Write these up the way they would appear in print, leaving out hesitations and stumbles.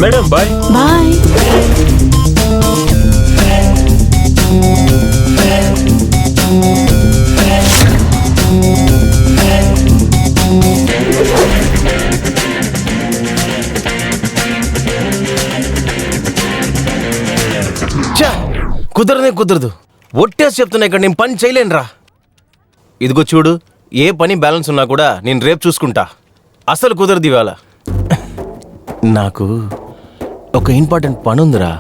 Madam bye bye. కుదరదు ఒట్టేసి చెప్తున్నా, ఇక్కడ నేను పని చేయలేనురా. ఇదిగో చూడు, ఏ పని బ్యాలెన్స్ ఉన్నా కూడా నేను రేపు చూసుకుంటా. అసలు కుదరదు ఇవాళ. నాకు ఒక ఇంపార్టెంట్ పని ఉందిరా,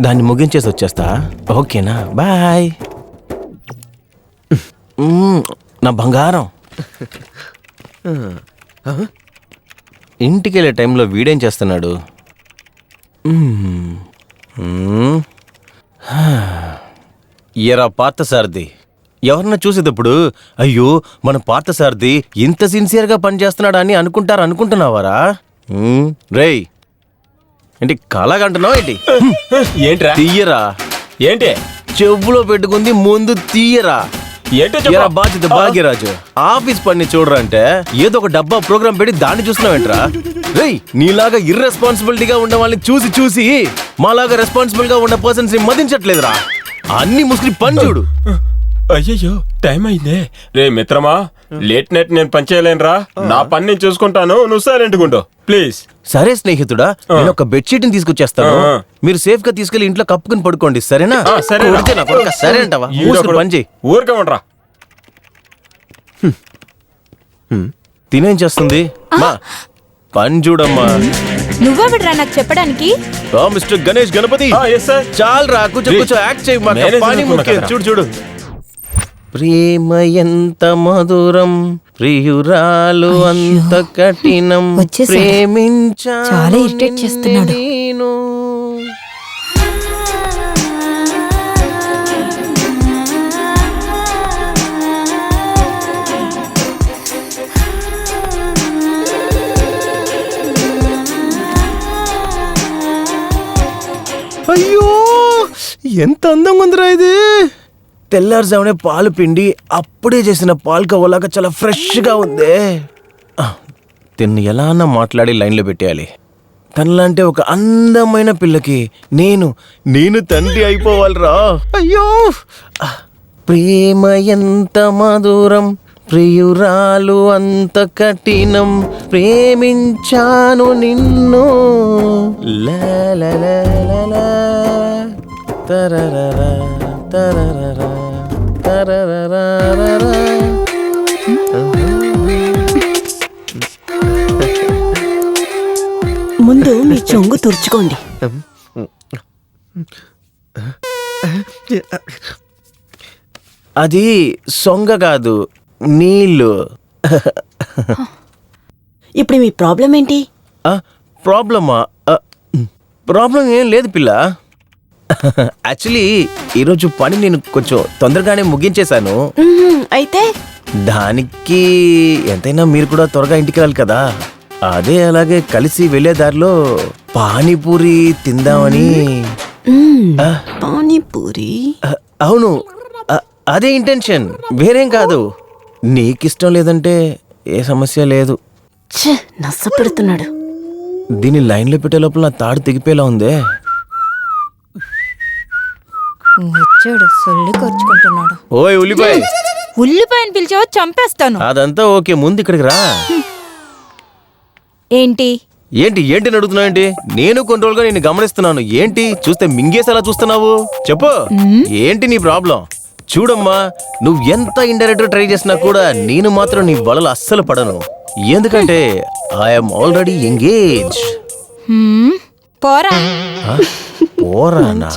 దాన్ని ముగించేసి వచ్చేస్తా. ఓకేనా? బాయ్. నా బంగారం. ఇంటికి వెళ్ళే టైంలో వీడేం చేస్తున్నాడు? ఎరా పార్థసారథి, ఎవరన్నా చూసేటప్పుడు అయ్యో మన పార్థసారథి ఇంత సిన్సియర్గా పనిచేస్తున్నాడా అని అనుకుంటున్నావారా? రేయ్, ఏంటి కళగంటున్నావు ఏంటి? ఏంట్రా? తీయరా. ఏంటి చెవులో పెట్టుకుంది ముందు తీయరా. ఏంటో బాధ్యత భాగ్యరాజు, ఆఫీస్ పని చూడరా అంటే ఏదో ఒక డబ్బా ప్రోగ్రామ్ పెట్టి దాన్ని చూస్తున్నావేంట్రా? రేయ్, నీలాగా ఇర్రెస్పాన్సిబిలిటీగా ఉన్న వాళ్ళని చూసి మాలాగా రెస్పాన్సిబుల్ గా ఉన్న పర్సన్స్ ని మదించట్లేదురా. అన్ని ముస్లిం పని చూడు. అయ్యయ్యో టైం అయిందే. రే మిత్రమా, లేట్ నైట్ నేను పని చేయలేనురా. నా పని నేను చూసుకుంటాను, నువ్వు సైలెంట్ గుండు ప్లీజ్. సరే స్నేహితుడా, నేను ఒక బెడ్షీట్ ని తీసుకొచ్చేస్తాను. మీరు సేఫ్ గా తీసుకెళ్లి ఇంట్లో కప్పుకుని పడుకోండి, సరేనా? సరే సరే అంటావా? పని చేయి. ఊరికే ఉండరా. తినేం చేస్తుంది మా పని చూడమ్మా. నువ్వెవడ్రా నాకు చెప్పడానికి? మిస్టర్ గణేష్ గణపతి, చాలరా, కూర్చో యాక్ట్ చేయి. పని ముఖ్యం. చూడు ప్రేమ ఎంత మధురం, ప్రియురాలు అంత కఠినం, ప్రేమించా చాలా ఇరిటేట్ చేస్తున్నాడు. అయ్యో ఎంత అందంగా ఉందిరా ఇది. తెల్లారుజామునే పాలు పిండి అప్పుడే చేసిన పాలకోవలాగా చాలా ఫ్రెష్గా ఉంది. తిన్ను ఎలా అన్నా మాట్లాడి లైన్లో పెట్టేయాలి. తనలాంటి ఒక అందమైన పిల్లకి నేను తండ్రి అయిపోవాలిరా. అయ్యో ప్రేమ ఎంత మధురం, ప్రియురాలు అంత కఠినం, ప్రేమించాను నిన్ను. ముందు మీ చొంగు తుడుచుకోండి. అది సొంగ కాదు, నీళ్ళు. ఇప్పుడు మీ ప్రాబ్లం ఏంటి? ప్రాబ్లమా? ప్రాబ్లం ఏం లేదు పిల్ల. యాక్చువల్లీ ఈరోజు పని నేను కొంచెం తొందరగానే ముగించేశాను. అయితే దానికి ఎంతైనా మీరు కూడా త్వరగా ఇంటికి వెళ్ళాలి కదా. అదే అలాగే కలిసి వెళ్లే దారిలో పానీపూరి తిందామని. పానీపూరి? అవును, అదే ఇంటెన్షన్, వేరేం కాదు. నీకిష్టం లేదంటే ఏ సమస్య లేదు. నచ్చ పెడుతున్నాడు. దీన్ని లైన్లో పెట్టే లోపల నా తాడు తెగిపోయేలా ఉందే. వచ్చాడు, సొల్లి ఖర్చుకుంటున్నాడు. ఓయ్ ఉల్లిపాయ. ఉల్లిపాయని పిలిచావో చంపేస్తాను. అదంతా ఓకే, ముందు ఇక్కడికి రా. ఏంటి ఏంటి అడుగుతున్నావు ఏంటి? నేను కొన్ని రోజులుగా నేను గమనిస్తున్నాను. ఏంటి చూస్తే మింగేసేలా చూస్తున్నావు? చెప్పు, ఏంటి నీ ప్రాబ్లం? చూడమ్మా, నువ్వు ఎంత ఇండైరెక్ట్ ట్రై చేసినా కూడా నేను మాత్రం నీ వలలు అస్సలు పడను. ఎందుకంటే ఐఎమ్ ఆల్రెడీ ఎంగేజ్. పోరా. పోరానా?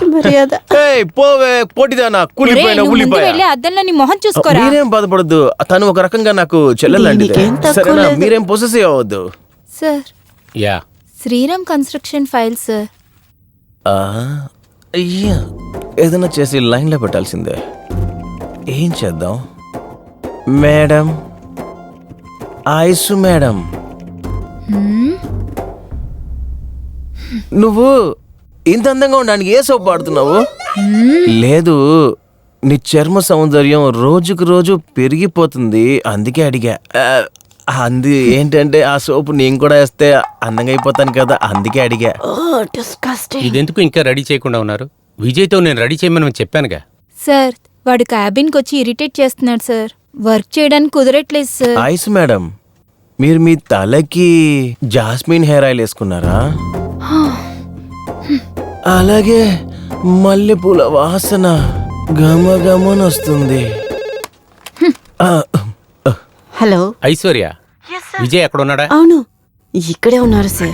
పోవే పోటీదానా, కూలిపోయిన ఉల్లిపాయ. అద్దంలో నీ మొహం చూసుకోరా. మీరేం బాధపడద్దు, తను ఒక రకంగా నాకు చెల్లెలాంటిదే, సరేనా? మీరేం పొసెసివ్ అవ్వద్దు. Sir, yeah Sriram construction file sir. అయ్యా, ఏదైనా చేసి లైన్లో పెట్టాల్సిందే. ఏం చేద్దాం మేడం? ఐసు మేడం, నువ్వు ఇంత అందంగా ఉండడానికి ఏ సోప్ వాడుతున్నావు? లేదు, నీ చర్మ సౌందర్యం రోజుకు రోజు పెరిగిపోతుంది, అందుకే అడిగా. ఏంటంటే ఆ సోపు నేను కూడా వేస్తే అందంగా అయిపోతాను కదా, అందుకే అడిగా. ఇదెందుకు ఇంకా రెడీ చేయకుండా ఉన్నారు? విజయ్తో నేను రెడీ చేయమని చెప్పానుగా. సార్ వాడు క్యాబిన్కి వచ్చి ఇరిటేట్ చేస్తున్నాడు సార్. వర్క్ చేయడానికి కుదరట్లేదు సార్. ఐస్ మేడం, మీరు మీ తలకి జాస్మిన్ హెయిర్ ఆయిల్ వేసుకున్నారా? అలాగే మల్లెపూల వాసన గమగమనొస్తుంది. హలో ఐశ్వర్య, విజయ్ ఎక్కడ ఉన్నాడా? అవును ఇక్కడే ఉన్నారు సార్.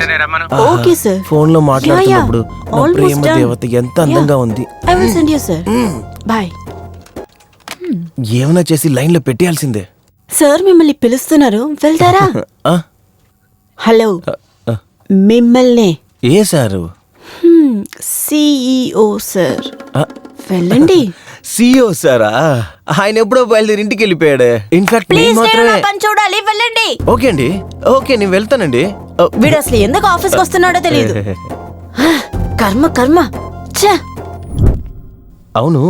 Okay sir. ఫోన్ లో మాట్లాడుతున్నప్పుడు నా Almost ప్రేమ done. దేవత ఎంత అందంగా ఉంది. I will send you sir. Bye. ఏమైనా చేసి లైన్ లో పెట్టేయాల్సిందే. సార్ మిమ్మల్ని పిలుస్తున్నారు, వెళ్తారా? ఆ? హలో ఆ. మిమ్మల్ని ఏ సారు? CEO sir. ఆ. వెళ్ళండి. సిఓ సారా? ఆయన ఎప్పుడో బయలుదేరి ఇంటికి వెళ్ళిపోయాడు. ఇన్ఫాక్ట్ ప్లీజ్ మాత్రమే. పని చూడాలి, వెళ్ళండి. ఓకే అండి, ఓకే నేను వెళ్తానండి. వీడు అసలు ఎందుకు ఆఫీస్కి వస్తున్నాడో తెలియదు. కర్మ కర్మ. ఛ! అవును,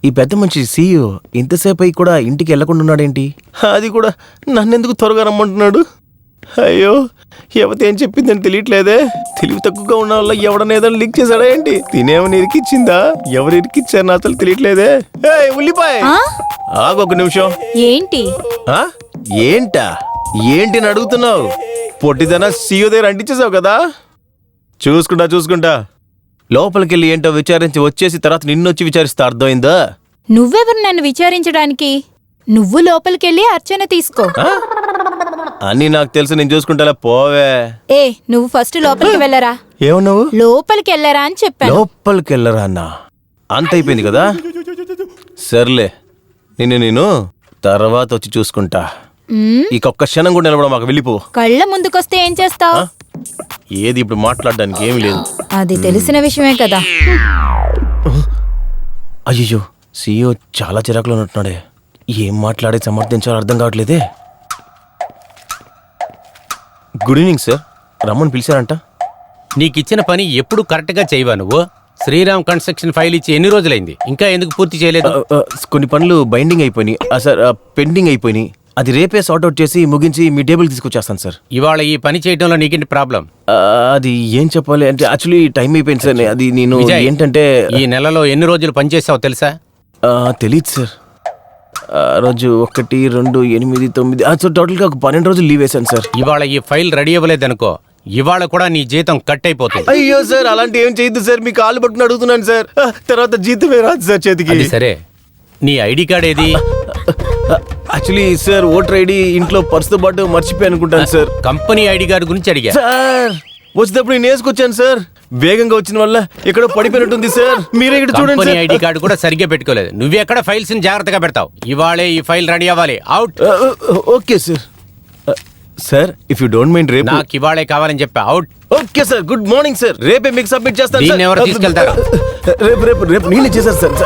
ఈ పెద్ద మనిషి సీఈఓ ఇంతసేపు అయి కూడా ఇంటికి వెళ్లకుండా ఉన్నాడేంటి? అది కూడా నన్నెందుకు త్వరగా రమ్మంటున్నాడు? అయ్యో, ఎవతే ఏం చెప్పిందని తెలియట్లేదే. తెలివి తక్కువగా ఉన్న వల్ల ఎవడన్నా ఏదైనా లీక్ చేశాడా ఏంటి? తినేమని ఇరికిచ్చిందా? ఎవరు ఇరికిచ్చారు నా అసలు తెలియట్లేదే. ఉల్లిపాయ ఆ? ఆగొక నిమిషం. ఏంటి? ఆ? ఏంటా? ఏంటి అని అడుగుతున్నావు? పొట్టిదన సీఈఓ దగ్గర అంటించేసావు కదా. చూసుకుంటా లోపలికెళ్ళి ఏంటో విచారించి వచ్చేసి తర్వాత నిన్నొచ్చి విచారిస్తా, అర్థమైందా? నువ్వెవరు నన్ను విచారించడానికి? నువ్వు లోపలికెళ్ళి అర్చన తీసుకో. అని నాకు తెలుసు, నేను చూసుకుంటా. పోవే. ఏ నువ్వు ఫస్ట్ లోపలికి వెళ్ళరా. ఏమన్నావు? లోపలికి వెళ్ళరా అని చెప్పాను. లోపలికెళ్ళరా అన్న? అంత అయిపోయింది కదా. సర్లే, నేను తర్వాత వచ్చి చూసుకుంటా. ఇక ఒక్క క్షణం కూడా నిలబడ, మాకు వెళ్ళిపో. కళ్ళ ముందుకొస్తే ఏం చేస్తావు? ఏది ఇప్పుడు మాట్లాడడానికి ఏమీ లేదు. అది తెలిసిన విషయమే కదా. అయ్యో, సీఈఓ చాలా చిరాకులో ఉంటున్నాడే. ఏం మాట్లాడే సమర్థించాలో అర్థం కావట్లేదే. గుడ్ ఈవినింగ్ సార్, రమ్మని పిలిచారంట. నీకిచ్చిన పని ఎప్పుడు కరెక్ట్గా చేయవా నువ్వు? శ్రీరామ్ కన్స్ట్రక్షన్ ఫైల్ ఇచ్చి ఎన్ని రోజులైంది, ఇంకా ఎందుకు పూర్తి చేయలేదు? కొన్ని పనులు బైండింగ్ అయిపోయినాయి సార్, పెండింగ్ అయిపోయినాయి. అది రేపే సార్ట్అవుట్ చేసి ముగించి మీ టేబుల్ తీసుకొచ్చేస్తాను సార్. ఇవాళ ఈ పని చేయడంలో నీకేంటి ప్రాబ్లం? అది ఏం చెప్పాలి అంటే యాక్చువల్లీ టైం అయిపోయింది సార్. అది నేను విజయ్, ఏంటంటే ఈ నెలలో ఎన్ని రోజులు పనిచేసావో తెలుసా? తెలీదు సార్. ఆ రోజు 1, 2, 8, 9 సో టోటల్గా ఒక 12 రోజులు లీవ్ వేశాను సార్. ఇవాళ ఈ ఫైల్ రెడీ అవ్వలేదనుకో, ఇవాళ కూడా నీ జీతం కట్ అయిపోతుంది. అయ్యో సార్, అలాంటి ఏం చేయొద్దు సార్, మీ కాళ్ళు పట్టుకుని అడుగుతున్నాను సార్. తర్వాత జీతమే రాదు సార్ చేతికి. అది సరే, నీ ఐడి కార్డ్ ఏది? యాక్చువల్లీ సార్, ఓటర్ ఐడి ఇంట్లో పర్సుతో పాటు మర్చిపోయి అనుకుంటాను సార్. కంపెనీ ఐడి కార్డు గురించి అడిగా. సార్ వచ్చేటప్పుడు నేను వేసుకొచ్చాను సార్, వేగంగా వచ్చిన వల్ల ఎక్కడో పడిపోయినట్టుంది సార్. మీరే ఇక్కడ చూడండి కంపెనీ సార్. ఐడి కార్డు కూడా సరిగ్గా పెట్టుకోలేదు. నువ్వెక్కడ ఫైల్స్ ని జాగ్రత్తగా పెడతావు. ఇవాళే ఈ ఫైల్ రెడీ అవ్వాలి. Out. Okay sir. Sir if you don't mind రేపు. నాకు ఇవాళే కావాలని చెప్పా. Out. Okay sir, good morning sir. రేపే మీకు సబ్మిట్ చేస్తాను. దీన్ని ఎవరు తీసుకెళ్తారు? రేపు నేనే చేశాను సార్.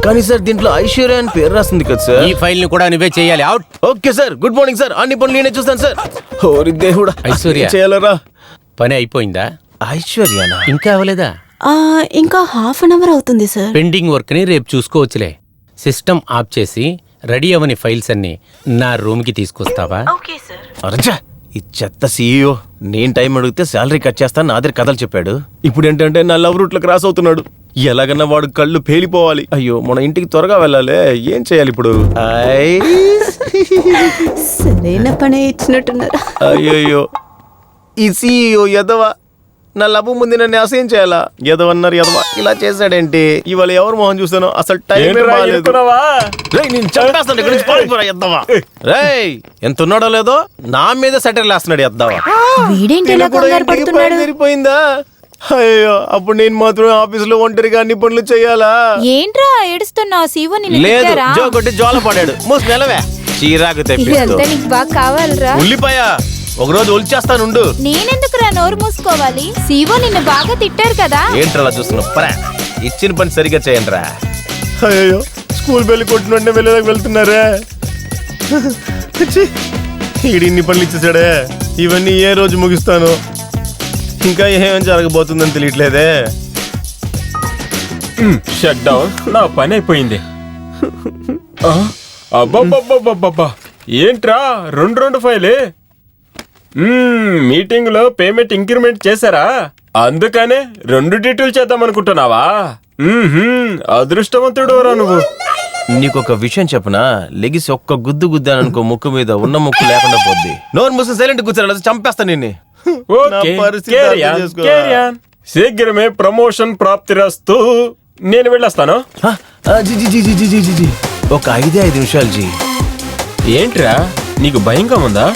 కానీ సార్ దీంట్లో ఐశ్వర్య అని పేరు రాస్తుంది కదా సార్. ఈ ఫైల్ ని కూడా నువ్వే చేయాలి. Out. Okay sir, good morning sir. అన్ని పనులు నేనే చూస్తాను సార్. ఓరి దేవుడా, ఐశ్వర్య. చేయాలరా? పని అయిపోయిందా? ఐశ్వర్యనా? ఇంకా అవ్వలేదా? ఇంకా హాఫ్ అన్ అవర్ అవుతుంది సార్. పెండింగ్ వర్క్ ని రేపు చూసుకోవచ్చులే. సిస్టమ్ ఆఫ్ చేసి రెడీ అవని ఫైల్స్ అన్ని నా రూమ్ కి తీసుకొస్తావా? Okay sir. అరచా, ఈ చెత్త సీఈఓ నేను టైం అడిగితే శాలరీ కట్ చేస్తాను నా దగ్గర కథలు చెప్పాడు. ఇప్పుడు ఏంటంటే నా లవ్ రూట్ లో క్రాస్ అవుతున్నాడు. ఎలాగన్నా వాడు కళ్ళు పేలిపోవాలి. అయ్యో, మన ఇంటికి త్వరగా వెళ్ళాలి. ఏం చేయాలి ఇప్పుడు? సరైన పని ఇచ్చినట్టున్నారా? అయ్యో, ఈ సీఈఓ ఎదవా నా లవ్ ముందు నన్ను అసహ్యం చేయాలా? ఎదవన్నారు ఎదవా, ఇలా చేశాడేంటి? ఇవాళ ఎవరు మొహం చూస్తాను? అసలు టైం నేను చంపేస్తాను. ఇక్కడి నుంచి పారిపోరా ఎద్దవా. రేయ్, ఎంత ఉన్నాడో లేదో నా మీద సెటర్ లేస్తున్నాడు ఎద్దవా. వీడేంటి ఇలా కంగారు పడుతున్నాడు? సరిపోయిందా? అయ్యో, అప్పుడు నేను మాత్రం ఆఫీసులో ఒంటరిగా అన్ని పనులు చేయాలా? ఏంట్రా ఏడుస్తున్నావు? సీవో నిన్ను లేదు, తిట్టారా? జో కొట్టి జోల పడాడు. మూసి నెలవే చీరాకు తెప్పిస్తూ. ఇదంతా నీకు బాగా కావాలరా? ఉల్లిపాయ ఒకరోజు ఒలిచేస్తానుండు. నేనెందుకురా నోరు మూసుకోవాలి? సీవో నిన్ను బాగా తిట్టారు కదా. ఏంట్రలా చూస్తున్నావు? పరా, ఇచ్చిన పని సరిగ్గా చేయండి రా. అయ్యో, స్కూల్ బెల్లి కొట్టినట్టే వెళ్ళేదాకా వెళ్తున్నారే. ఈడు ఇన్ని పనులు ఇచ్చేసాడే. ఇవన్నీ ఏ రోజు ముగిస్తాను? ఇంకా ఏమేం జరగబోతుందని తెలియట్లేదే. Shut down. నా పని అయిపోయింది. అబ్బబ్బబ్బబ్బబ్బా, ఏంట్రా రెండు ఫైలే? మీటింగ్ లో పేమెంట్ ఇంక్రిమెంట్ చేశారా? అందుకనే 2 డీటెయిల్ చేద్దాం అనుకుంటున్నావా? అదృష్టవంతుడు రా నువ్వు. నీకొక విషయం చెప్పనా, లెగిసి ఒక్క గుద్దు గుద్దాననుకో ముక్కు మీద ఉన్న ముక్కు లేకుండా పోద్ది. నోరు మూసుకుని సైలెంట్ కూర్చోరా, చంపేస్తా నిన్ను. Okay, carry on, carry on. శీఘ్రమే ప్రమోషన్ ప్రాప్తిరస్తు. నేను వెళ్ళొస్తాను. ఒక 5 నిమిషాలు జీ. ఏంట్రా నీకు భయంగా ఉందా?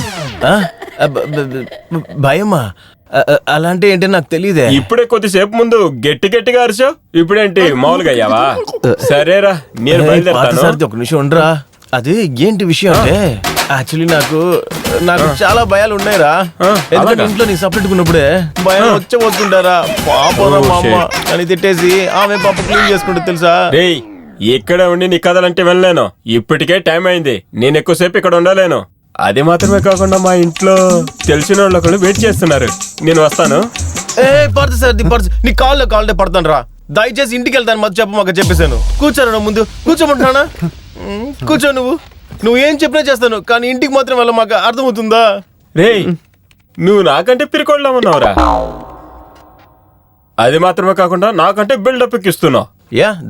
భయమా? అలాంటి ఏంటి నాకు తెలియదే. ఇప్పుడే కొద్దిసేపు ముందు గట్టిగా అరిచావు, ఇప్పుడేంటి మామూలుగా అయ్యావా? సరేరా, నేను బయలుదేరుతాను. ఒక నిమిషం ఉండరా. అది ఏంటి విషయం అంటే, యాక్చువల్లీ నాకు చాలా భయాలు ఉన్నాయిరా. ఎందుకంటే ఇంట్లో నీ సపరేట్ ఉన్నప్పుడే భయం వచ్చేపోతుంటారా. పాపరా మా అమ్మ అని తిట్టేసి ఆమె పాప క్లీన్ చేసుకుంటూ తెలుసా. రేయ్, ఇక్కడ ఉండి నీ కథలంటే వెళ్ళలేను. ఇప్పటికే టైం అయింది, నేను ఎక్కువసేపు ఇక్కడ ఉండలేను. అది మాత్రమే కాకుండా మా ఇంట్లో తెలిసిన వాళ్ళు ఒకళ్ళు వెయిట్ చేస్తున్నారు. నేను వస్తాను. పడుతుంది సార్, నీ కాళ్ళే పడతాను రా. దయచేసి ఇంటికి వెళ్తాను మధ్య మాకు చెప్పేశాను. కూర్చోరా, ముందు కూర్చోమంటున్నానా? కూర్చో. నువ్వు ఏం చెప్పినా చేస్తాను, కానీ ఇంటికి మాత్రం వెళ్ళ మాకు అర్థమవుతుందా? రేయ్, నువ్వు నాకంటే పిరికోళ్ళ ఉన్నావురా. అది మాత్రమే కాకుండా నాకంటే బిల్డప్ ఎక్కిస్తున్నావు.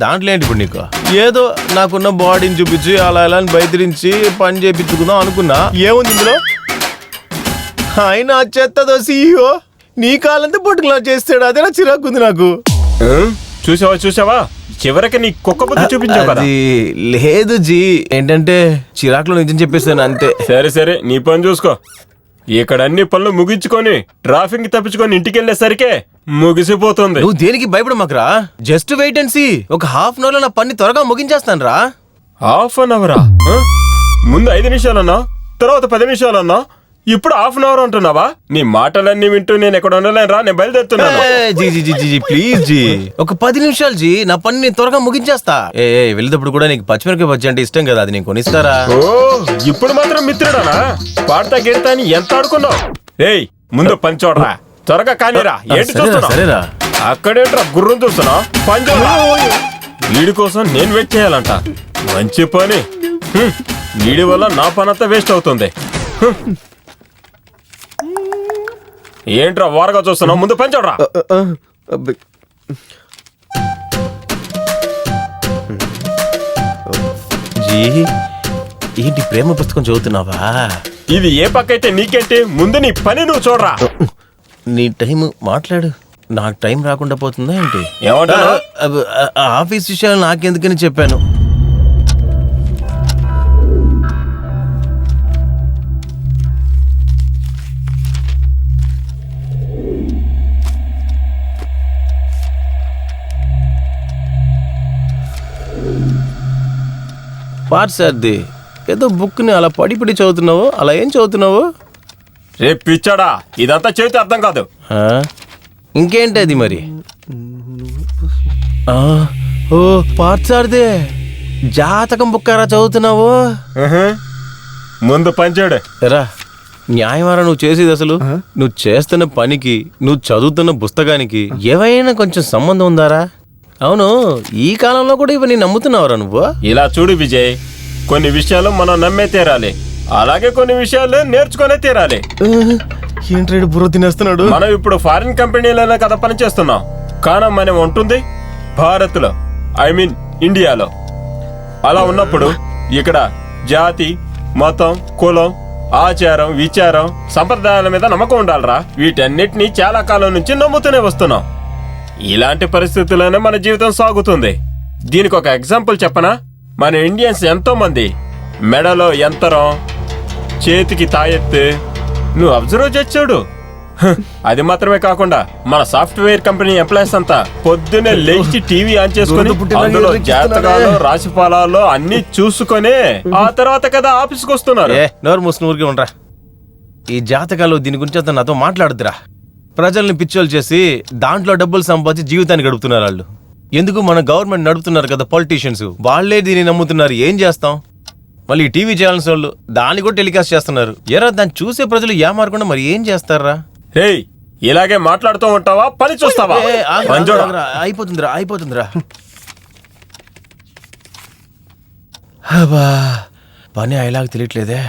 దాంట్లో ఏంటి ఇప్పుడు నీకు? ఏదో నాకున్న బాడీని చూపించి అలా ఇలా బయటిరించి పని చేయించుకుందాం అనుకున్నా. ఏముంది ఇందులో? ఆయన చెత్తదో సీఈఓ నీ కాలంతా పట్టుకులా చేస్తాడు. అదే నా చిరాకుంది నాకు. చూసావా చివరికి నీ కుక్క బుద్ధి చూపించావు కదా. లేదు జీ, ఏంటంటే చిరాకులో నిజం చెప్పేస్తాను అంతే. సరే నీ పని చూసుకో. ఇక్కడ అన్ని పనులు ముగించుకొని ట్రాఫిక్ తప్పించుకొని ఇంటికి వెళ్ళేసరికే ముగిసిపోతుంది. నువ్వు దేనికి భయపడమాకరా, జస్ట్ వెయిట్ అండ్ సీ. ఒక హాఫ్ అన్ అవర్ లో నా పని త్వరగా ముగించేస్తాను రా. హాఫ్ అన్ అవరా? ముందు 5 నిమిషాలన్నా, తర్వాత 10 నిమిషాలన్నా, ఇప్పుడు హాఫ్ అన్ అవర్ అంటున్నావా? నీ మాటలన్నీ వింటూ నేను ఎక్కడ ఉండలేను రా. నేను బయలుదేరుతున్నాను. జీ ప్లీజ్ జీ, ఒక 10 నిమిషాలు జీ, నా పని నేను త్వరగా ముగించేస్తా. వెళ్ళేటప్పుడు కూడా నీకు పచ్చిమిరకాయ బజ్జీ అంటే ఇష్టం కదా, అది నేను కొనిస్తారా? ఓ, ఇప్పుడు మాత్రం మిత్రుడానా? పాడతా గిడతా అని ఎంత ఆడుకున్నావు? రేయ్, ముందు పని చూడరా, త్వరగా కానీరా. ఏంటి చూస్తున్నావు? సరేరా. అక్కడేంట్రా గుర్రం చూస్తున్నావు? పని చూడరా. వీడి కోసం నేను వెయిట్ చేయాలంట. మంచి పని. వీడి వల్ల నా పని అంతా వేస్ట్ అవుతుంది. ఏంట్రా వారగా చూస్తున్నావు? ముందు పని చూడరా. జీ, ఏంటి ప్రేమ పుస్తకం చదువుతున్నావా? ఇది ఏ పక్క అయితే నీకేంటి? ముందు నీ పని నువ్వు చూడరా. నీ టైం మాట్లాడు, నాకు టైం రాకుండా పోతుందా ఏంటి? ఏమంటావు? ఆఫీస్ విషయాలు నాకెందుకని చెప్పాను. పార్సార్ది, ఏదో బుక్ని అలా పడి చదువుతున్నావు. అలా ఏం చదువుతున్నావు? రే పిచ్చాడా, ఇదంతా చేతి అర్థం కాదు. ఇంకేంటి అది మరి? ఓ పార్సార్దే, జాతకం బుక్కారా చదువుతున్నావు? ముందు పని చూడు. రా, న్యాయమారా నువ్వు చేసేది? అసలు నువ్వు చేస్తున్న పనికి, నువ్వు చదువుతున్న పుస్తకానికి ఏవైనా కొంచెం సంబంధం ఉందారా? అవును, ఈ కాలంలో కూడా ఇవన్నీ నమ్ముతున్నావురా నువ్వు? ఇలా చూడు విజయ్, కొన్ని విషయాలు మనం నమ్మే తీరాలి, అలాగే కొన్ని విషయాలు నేర్చుకునే తీరాలి. ఏంట్రేడు బుర్ర తినేస్తున్నాడు? మనం ఇప్పుడు ఫారిన్ కంపెనీలోనే కదా పనిచేస్తున్నాం, కానీ మనం ఉంటుంది భారత్ లో, ఐ మీన్ ఇండియాలో. అలా ఉన్నప్పుడు ఇక్కడ జాతి, మతం, కులం, ఆచారం, విచారం, సంప్రదాయాల మీద నమ్మకం ఉండాలరా. వీటన్నిటినీ చాలా కాలం నుంచి నమ్ముతూనే వస్తున్నాం. ఇలాంటి పరిస్థితుల్లోనే మన జీవితం సాగుతుంది. దీనికి ఒక ఎగ్జాంపుల్ చెప్పనా? మన ఇండియన్స్ ఎంతో మంది మెడలో యంతరం, చేతికి తాయెత్తు. నువ్వు అబ్జర్వ్ చేసాడు. అది మాత్రమే కాకుండా మన సాఫ్ట్వేర్ కంపెనీ ఎంప్లాయీస్ అంతా పొద్దునే లేచి టీవీ ఆన్ చేసుకుని అందులో జాతకాలు, రాశిఫలాలు అన్ని చూసుకొని ఆ తర్వాత కదా ఆఫీస్కి వస్తున్నారు. నోరు మూసుకుని ఊరికే ఉండరా. ఈ జాతకాలు దీని గురించి అంతా నాతో మాట్లాడుతురా. ప్రజల్ని పిచ్చోలు చేసి దాంట్లో డబ్బులు సంపాదించి జీవితాన్ని గడుపుతున్నారు వాళ్ళు. ఎందుకు? మన గవర్నమెంట్ నడుపుతున్నారు కదా పొలిటీషియన్స్, వాళ్లే దీన్ని నమ్ముతున్నారు. ఏం చేస్తాం? మళ్ళీ టీవీ ఛానల్స్ వాళ్ళు దాన్ని కూడా టెలికాస్ట్ చేస్తున్నారు. ఎరా, దాన్ని చూసే ప్రజలు ఏమారకుండా మరి ఏం చేస్తారా? హేయ్, ఇలాగే మాట్లాడుతూ ఉంటావా? పని చూస్తావా? అయిపోతుందిరా. పని అయ్యేలాగా తెలియట్లేదే